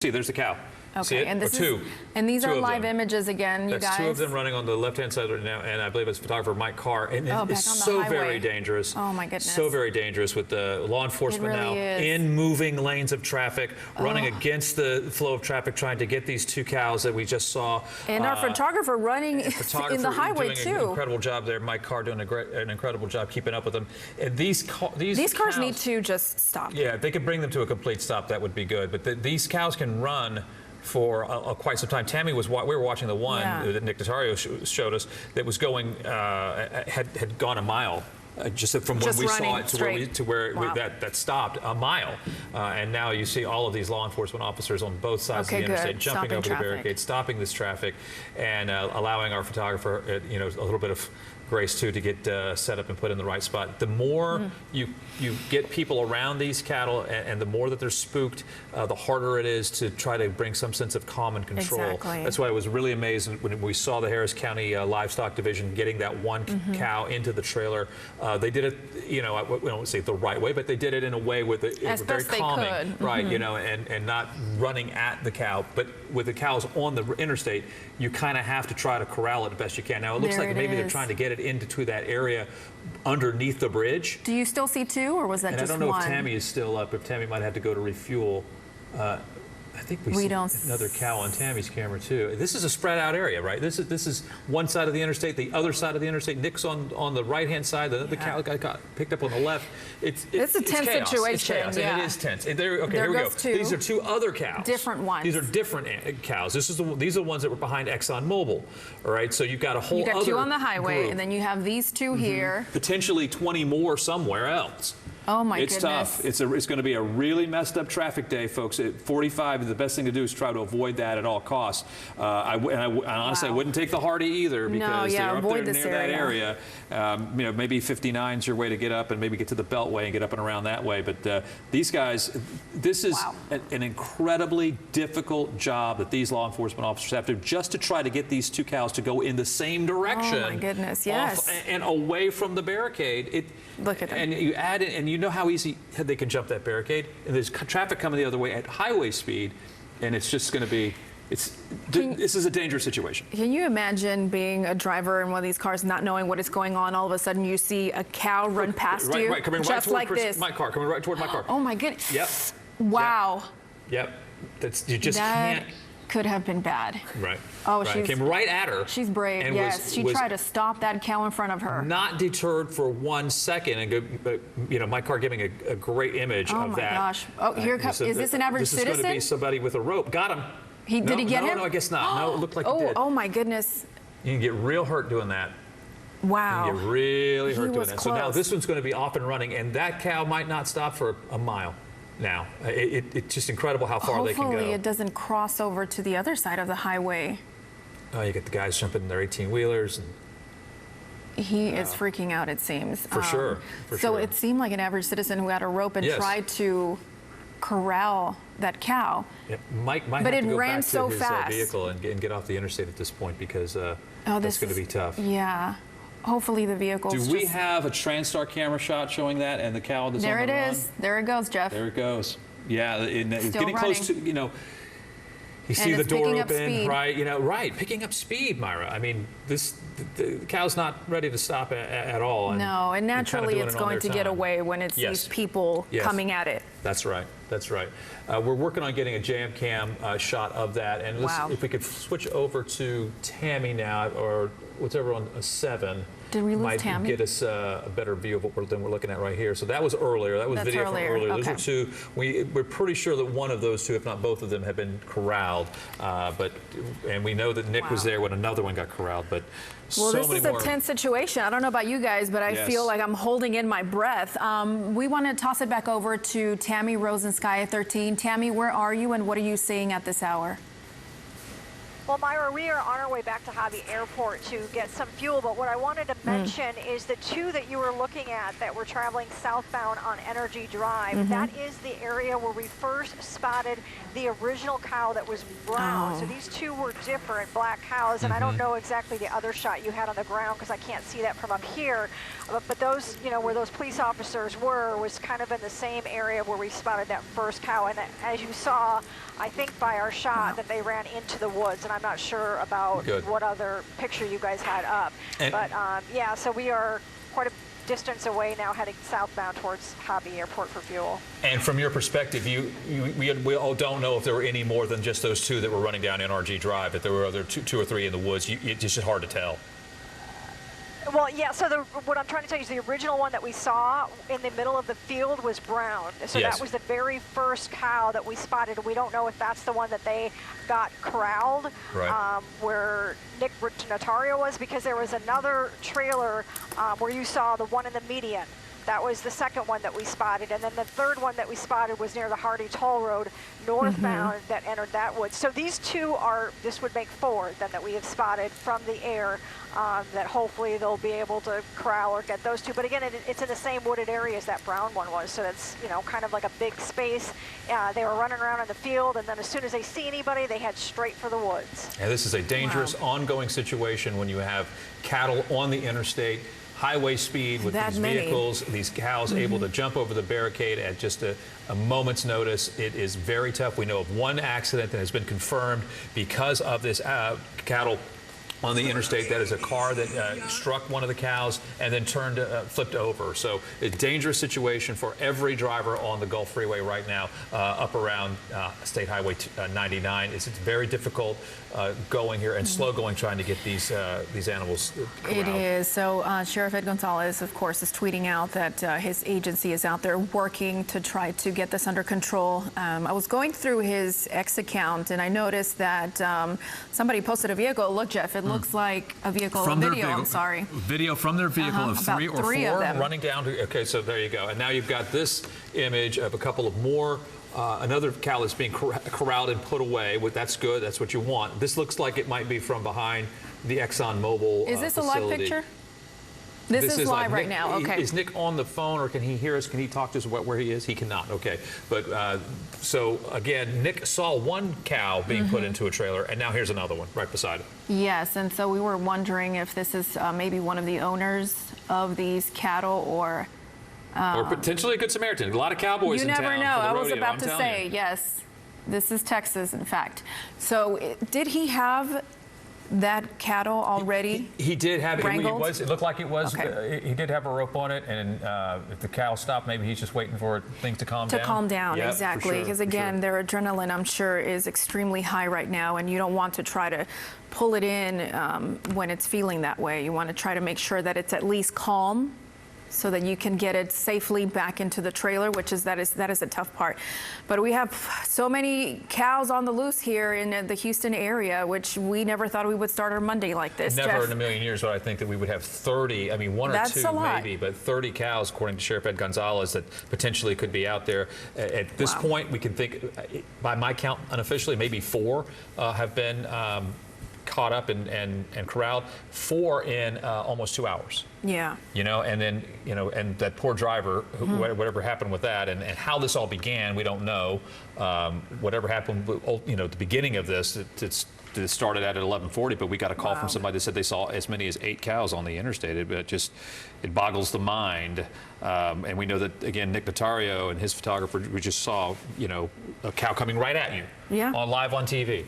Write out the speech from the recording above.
See, there's the cow. Okay, See it? and this two. And these two are of live them. images again, you That's guys. two of them running on the left-hand side right now, and I believe it's photographer Mike Carr. And it's so very dangerous. Oh my goodness. So very dangerous with the law enforcement now in moving lanes of traffic, running against the flow of traffic, trying to get these two cows that we just saw. And our photographer running in the highway doing too. An incredible job there. Mike Carr doing an incredible job keeping up with them. And these cars need to just stop. Yeah, if they could bring them to a complete stop, that would be good. But these cows can run for quite some time. Tammy we were watching the one that Nick Notario showed us that was going had gone a mile. Just from when we saw it to where that stopped a mile, and now you see all of these law enforcement officers on both sides of the interstate jumping over the barricade, stopping this traffic, and allowing our photographer, a little bit of grace too to get set up and put in the right spot. The more you get people around these cattle, and the more that they're spooked, the harder it is to try to bring some sense of calm and control. Exactly. That's why it was really amazing when we saw the Harris County Livestock Division getting that one cow into the trailer. They did it, we don't say the right way, but they did it in a way with it was very calming, right? And not running at the cow. But with the cows on the interstate, you kind of have to try to corral it the best you can. Now it looks like maybe they're trying to get it into that area underneath the bridge. Do you still see two, or was that just one? I don't know if Tammy is still up. If Tammy might have to go to refuel. I think we see another cow on Tammy's camera too. This is a spread out area, right? This is one side of the interstate, the other side of the interstate. Nick's on the right hand side. The cow got picked up on the left. It's a tense chaos. Situation. It's chaos, and it is tense. And here we go. These are two other cows. Different ones. These are different cows. These are the ones that were behind ExxonMobil. All right, so you've got a whole other two on the highway, group. and then you have these two here. Potentially 20 more somewhere else. Oh my goodness. It's tough. It's going to be a really messed up traffic day, folks. At 45, the best thing to do is try to avoid that at all costs. Honestly, I wouldn't take the Hardy either, because they're up there near that area. Maybe 59 is your way to get up and maybe get to the Beltway and get up and around that way. But these guys, this is an incredibly difficult job that these law enforcement officers have to do just to try to get these two cows to go in the same direction. Oh my goodness, yes. And away from the barricade. Look at them. And you add it, and you know how easy they can jump that barricade. And there's traffic coming the other way at highway speed, and it's just going to be. This is a dangerous situation. Can you imagine being a driver in one of these cars, not knowing what is going on? All of a sudden, you see a cow run past you, coming just right like this. My car, coming right toward my car. Oh my goodness! Yep. Wow. Yep. You just can't. Could have been bad. Right. Oh, she came right at her. She's brave. And yes, she tried to stop that cow in front of her. Not deterred for 1 second, and my car giving a great image of that. Oh my gosh! Oh, here comes. Is this an average citizen? This is going to be somebody with a rope. Got him. Did he get him? No, I guess not. No, it looked like he did. Oh my goodness! You can get real hurt doing that. Wow. You can get really hurt doing that. Close. So now this one's going to be off and running, and that cow might not stop for a mile. Now, it's just incredible how far they can go. Hopefully it doesn't cross over to the other side of the highway. Oh, you get the guys jumping in their 18-wheelers. He is freaking out, it seems. For sure. So it seemed like an average citizen who had a rope and tried to corral that cow. Yeah, Mike might have to go back to his vehicle and get off the interstate at this point, because that's going to be tough. Yeah. Hopefully the vehicle's Do we have a TransStar camera shot showing that and the cow that's there on the run? There it is. There it goes, Jeff. There it goes. Yeah, it's getting running. close to, you see the door open, right, picking up speed, Myra. I mean, the cow's not ready to stop at all. No, and naturally it's going to get away when it's these people coming at it. That's right. That's right. We're working on getting a jam cam shot of that. And if we could switch over to Tammy now, or whatever on a 7. Did we lose might Tammy? Get us a better view of what we're looking at right here. So that was earlier. That was video from earlier. Okay. Those are two. We're pretty sure that one of those two, if not both of them, have been corralled. And we know that Nick was there when another one got corralled. But well, this is a tense situation. I don't know about you guys, but I feel like I'm holding in my breath. We want to toss it back over to Tammy Rosenskaya, 13. Tammy, where are you, and what are you seeing at this hour? Well, Myra, we are on our way back to Hobby Airport to get some fuel, but what I wanted to mention is the two that you were looking at that were traveling southbound on Energy Drive. That is the area where we first spotted the original cow that was brown. So these two were different black cows, and I don't know exactly the other shot you had on the ground because I can't see that from up here. But those, you know, where those police officers were was kind of in the same area where we spotted that first cow. And as you saw, I think by our shot that they ran into the woods, and I'm not sure about what other picture you guys had up. But yeah, so we are quite a distance away now, heading southbound towards Hobby Airport for fuel. And from your perspective, we all don't know if there were any more than just those two that were running down NRG Drive. If there were other two or three in the woods, it's just hard to tell. Well, yeah, so what I'm trying to tell you is the original one that we saw in the middle of the field was brown. So that was the very first cow that we spotted. We don't know if that's the one that they got corralled, where Nick Notario was, because there was another trailer where you saw the one in the median. That was the second one that we spotted. And then the third one that we spotted was near the Hardy Toll Road northbound that entered that woods. So these two are, this would make four then that we have spotted from the air, that hopefully they'll be able to corral or get those two. But again, it's in the same wooded area as that brown one was. So that's, you know, kind of like a big space. They were running around in the field, and then as soon as they see anybody, they head straight for the woods. And this is a dangerous ongoing situation when you have cattle on the interstate, highway speed with these vehicles, these cows able to jump over the barricade at just a moment's notice. It is very tough. We know of one accident that has been confirmed because of this cattle on the interstate. That is a car that struck one of the cows and then turned, flipped over. So a dangerous situation for every driver on the Gulf Freeway right now, up around State Highway 99. It's very difficult going here and slow going trying to get these animals corralled. It is. So Sheriff Ed Gonzalez, of course, is tweeting out that his agency is out there working to try to get this under control. I was going through his X account and I noticed that somebody posted a vehicle. Look, Jeff, it looks like a vehicle, I'm sorry. Video from their vehicle of three or four running down to, okay, so there you go. And now you've got this image of a couple of more, another cow that's being corralled and put away. That's good, that's what you want. This looks like it might be from behind the ExxonMobil Is this facility. a live picture? This is live right now, okay. Is Nick on the phone, or can he hear us? Can he talk to us about where he is? He cannot, okay. But so again, Nick saw one cow being put into a trailer, and now here's another one right beside it. Yes, and so we were wondering if this is maybe one of the owners of these cattle, or potentially a Good Samaritan. A lot of cowboys in town. You never know. I was about to say, you. yes, this is Texas, in fact. So did he have that cattle already? He did have it. It looked like it was. Okay. He did have a rope on it, and if the cow stopped, maybe he's just waiting for things to calm down. To calm down, yep, exactly. Because again, their adrenaline, I'm sure, is extremely high right now, and you don't want to try to pull it in when it's feeling that way. You want to try to make sure that it's at least calm, so that you can get it safely back into the trailer, which is that is a tough part. But we have so many cows on the loose here in the Houston area, which we never thought we would start our Monday like this. Never Jeff. in a million years would I think that we would have 30, I mean one or two maybe, but 30 cows, according to Sheriff Ed Gonzalez, that potentially could be out there. At this point, we can think, by my count unofficially, maybe 4 have been caught up and corralled, 4 in almost 2 hours. Yeah. You know, and then, you know, and that poor driver, whatever happened with that, and how this all began, we don't know. Whatever happened, you know, at the beginning of this, it started at 11:40, but we got a call from somebody that said they saw as many as 8 cows on the interstate. It boggles the mind. And we know that, again, Nick Notario and his photographer, we just saw, you know, a cow coming right at you. Yeah. Live on TV.